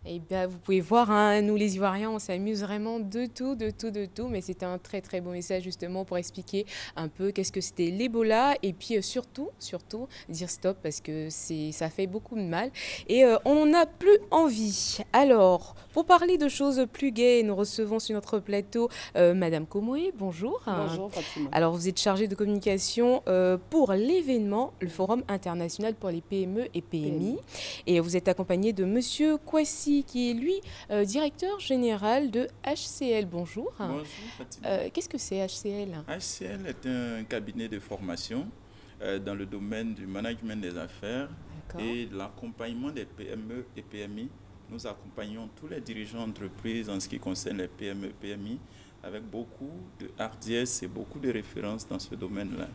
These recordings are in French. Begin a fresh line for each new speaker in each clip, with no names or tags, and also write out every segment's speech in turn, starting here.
Eh bien, vous pouvez voir, hein, nous les Ivoiriens, on s'amuse vraiment de tout, de tout, de tout. Mais c'était un très, très bon message justement pour expliquer un peu qu'est-ce que c'était l'Ebola. Et puis surtout, surtout, dire stop parce que ça fait beaucoup de mal. Et on n'a plus envie. Alors, pour parler de choses plus gaies, nous recevons sur notre plateau Madame Komoé. Bonjour.
Bonjour Fatima.
Alors, vous êtes chargée de communication pour l'événement, le Forum international pour les PME et PMI.
PMI.
Et vous êtes accompagnée de Monsieur Kwasi, qui est lui directeur général de HCL. Bonjour.
Bonjour Fatima.
Qu'est-ce que c'est HCL?
HCL est un cabinet de formation dans le domaine du management des affaires et de l'accompagnement des PME et PMI. Nous accompagnons tous les dirigeants d'entreprise en ce qui concerne les PME et PMI avec beaucoup de hardiesse et beaucoup de références dans ce domaine-là.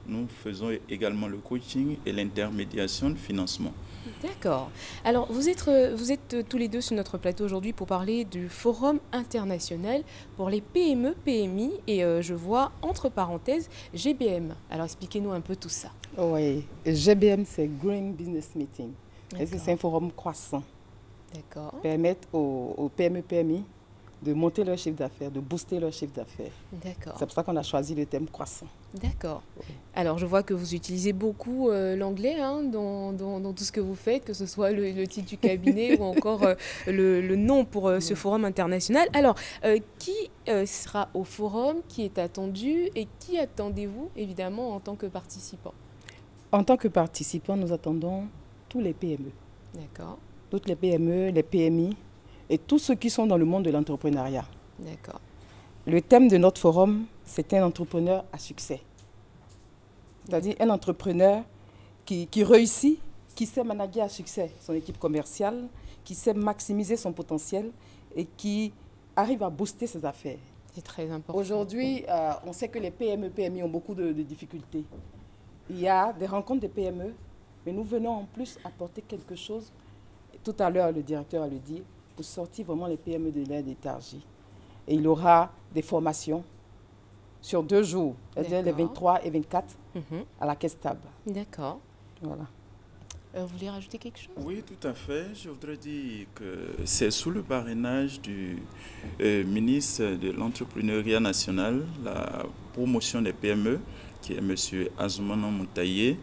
Nous faisons également le coaching et l'intermédiation de financement.
D'accord. Alors, vous êtes tous les deux sur notre plateau aujourd'hui pour parler du Forum international pour les PME, PMI et je vois entre parenthèses GBM. Alors, expliquez-nous un peu tout ça.
Oui, GBM, c'est Green Business Meeting. C'est un forum croissant.
D'accord.
Permettre aux PME, PMI de monter leur chiffre d'affaires, de booster leur chiffre d'affaires.
D'accord.
C'est pour ça qu'on a choisi le thème croissant.
D'accord.
Oui.
Alors, je vois que vous utilisez beaucoup l'anglais hein, dans tout ce que vous faites, que ce soit le titre du cabinet ou encore le nom pour ce forum international. Alors, qui sera au forum, qui est attendu et qui attendez-vous, évidemment, en tant que participant?
En tant que participant, nous attendons tous les PME.
D'accord.
Toutes les PME, les PMI et tous ceux qui sont dans le monde de l'entrepreneuriat.
D'accord.
Le thème de notre forum, c'est un entrepreneur à succès. C'est-à-dire un entrepreneur qui réussit, qui sait manager à succès son équipe commerciale, qui sait maximiser son potentiel et qui arrive à booster ses affaires.
C'est très important.
Aujourd'hui, on sait que les PME, PMI ont beaucoup de difficultés. Il y a des rencontres des PME, mais nous venons en plus apporter quelque chose. Tout à l'heure, le directeur a le dit, pour sortir vraiment les PME de leur léthargie. Et il y aura des formations sur 2 jours, c'est-à-dire les 23 et 24 à la Caisse Table.
D'accord.
Voilà.
Vous voulez rajouter quelque chose?
Oui, tout à fait. Je voudrais dire que c'est sous le parrainage du ministre de l'Entrepreneuriat national, la promotion des PME, qui est M. Azumana Moutaye,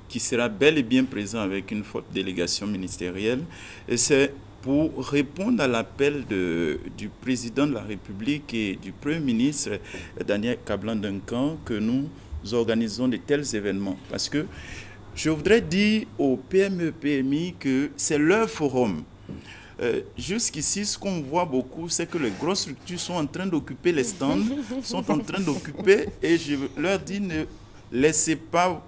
qui sera bel et bien présent avec une forte délégation ministérielle. Et c'est pour répondre à l'appel du président de la République et du Premier ministre Daniel Kablan-Duncan que nous organisons de tels événements. Parce que je voudrais dire aux PME, PMI que c'est leur forum. Jusqu'ici, ce qu'on voit beaucoup, c'est que les grosses structures sont en train d'occuper les stands, sont en train d'occuper, et je leur dis, ne laissez pas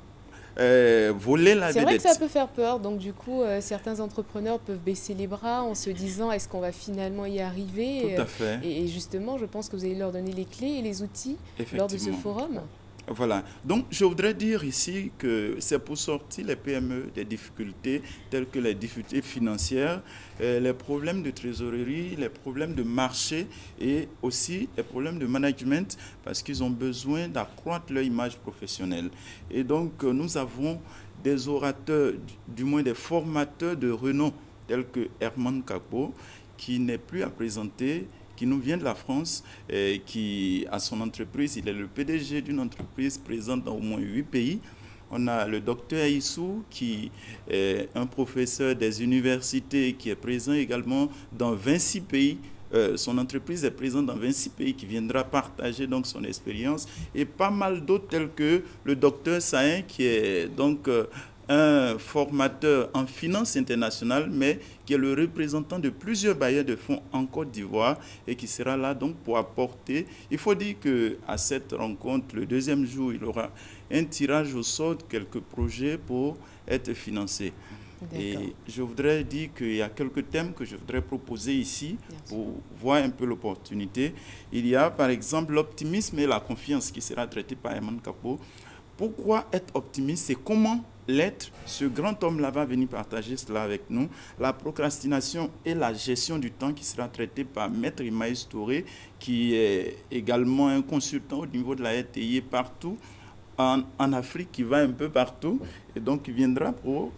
voler la vedette.
C'est vrai que ça peut faire peur, donc du coup, certains entrepreneurs peuvent baisser les bras en se disant, est-ce qu'on va finalement y arriver?
Tout à fait.
Et justement, je pense que vous allez leur donner les clés et les outils lors de ce forum.
Voilà. Donc, je voudrais dire ici que c'est pour sortir les PME des difficultés telles que les difficultés financières, les problèmes de trésorerie, les problèmes de marché et aussi les problèmes de management parce qu'ils ont besoin d'accroître leur image professionnelle. Et donc, nous avons des orateurs, du moins des formateurs de renom tels que Herman Kakpo, qui n'est plus à présenter, qui nous vient de la France, qui a son entreprise, il est le PDG d'une entreprise présente dans au moins 8 pays. On a le docteur Aïssou, qui est un professeur des universités, qui est présent également dans 26 pays. Son entreprise est présente dans 26 pays, qui viendra partager donc son expérience. Et pas mal d'autres tels que le docteur Sahin, qui est donc un formateur en finance internationale, mais qui est le représentant de plusieurs bailleurs de fonds en Côte d'Ivoire et qui sera là donc pour apporter. Il faut dire qu'à cette rencontre, le deuxième jour, il y aura un tirage au sort de quelques projets pour être financés. Et je voudrais dire qu'il y a quelques thèmes que je voudrais proposer ici pour voir un peu l'opportunité. Il y a par exemple l'optimisme et la confiance qui sera traité par Herman Kakpo. Pourquoi être optimiste et comment l'être? Ce grand homme-là va venir partager cela avec nous. La procrastination et la gestion du temps qui sera traitée par Maître Imaïs Touré, qui est également un consultant au niveau de la RTI partout en Afrique, qui va un peu partout. Et donc, il viendra pour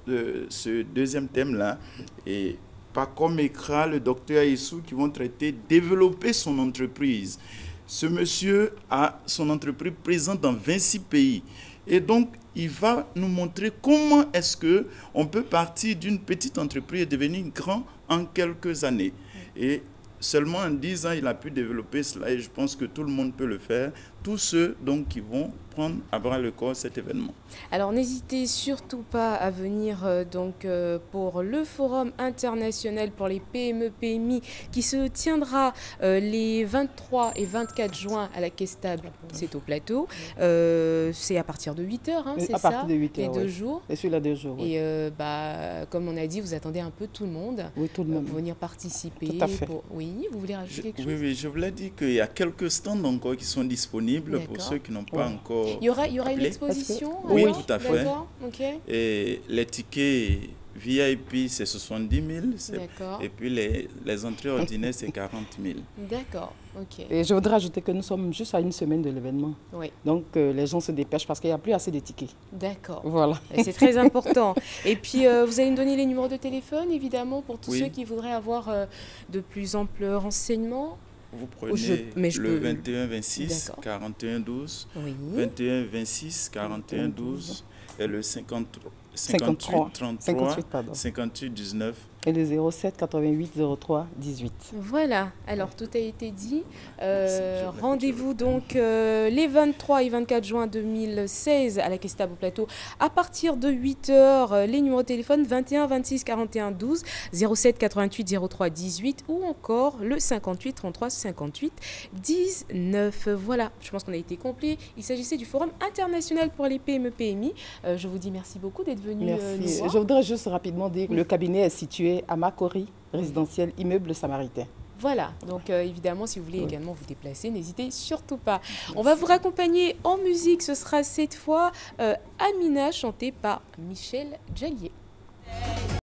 ce deuxième thème-là. Et Pacom Ekra, le docteur Aissou, qui vont traiter développer son entreprise. Ce monsieur a son entreprise présente dans 26 pays. Et donc, il va nous montrer comment est-ce qu'on peut partir d'une petite entreprise et devenir grand en quelques années. Et seulement en 10 ans, il a pu développer cela et je pense que tout le monde peut le faire. Tous ceux donc, qui vont prendre à bras le corps cet événement.
Alors n'hésitez surtout pas à venir pour le Forum international pour les PME-PMI qui se tiendra les 23 et 24 juin à la Caisse Table, c'est au plateau. C'est à partir de 8h, hein, c'est ça?
À partir de 8h,
les 2 jours.
Et sur les 2 jours, oui.
Et comme on a dit, vous attendez un peu tout le monde.
Oui, tout le monde.
Pour venir participer.
Tout à fait.
Oui, vous voulez rajouter quelque chose?
Oui, je voulais dire qu'il y a quelques stands encore qui sont disponibles pour ceux qui n'ont pas encore.
Il y aura une exposition?
Oui,
alors?
tout à fait.
Okay.
Et les tickets VIP, c'est 70 000.
D'accord.
Et puis les entrées ordinaires, c'est 40 000.
D'accord, ok.
Et je voudrais ajouter que nous sommes juste à une semaine de l'événement.
Oui.
Donc les gens se dépêchent parce qu'il n'y a plus assez de tickets.
D'accord.
Voilà.
C'est très important. Et puis, vous allez me donner les numéros de téléphone, évidemment, pour tous ceux qui voudraient avoir de plus amples renseignements.
Vous prenez le 21 26 41 12,
oui.
21 26 41 12 et le 58 33 58 19
et le 07 88 03 18.
Voilà, alors tout a été dit. Rendez-vous donc les 23 et 24 juin 2016 à la Caisse Table au plateau à partir de 8h. Les numéros de téléphone 21 26 41 12, 07 88 03 18 ou encore le 58 33 58 19. Voilà, je pense qu'on a été complet. Il s'agissait du Forum international pour les PME-PMI. Je vous dis merci beaucoup d'être venu nous voir.
Je voudrais juste rapidement dire que le cabinet est situé à Makori, résidentiel immeuble Samaritain.
Voilà, donc évidemment, si vous voulez également vous déplacer, n'hésitez surtout pas. On va vous raccompagner en musique, ce sera cette fois Amina, chantée par Michel Djalier.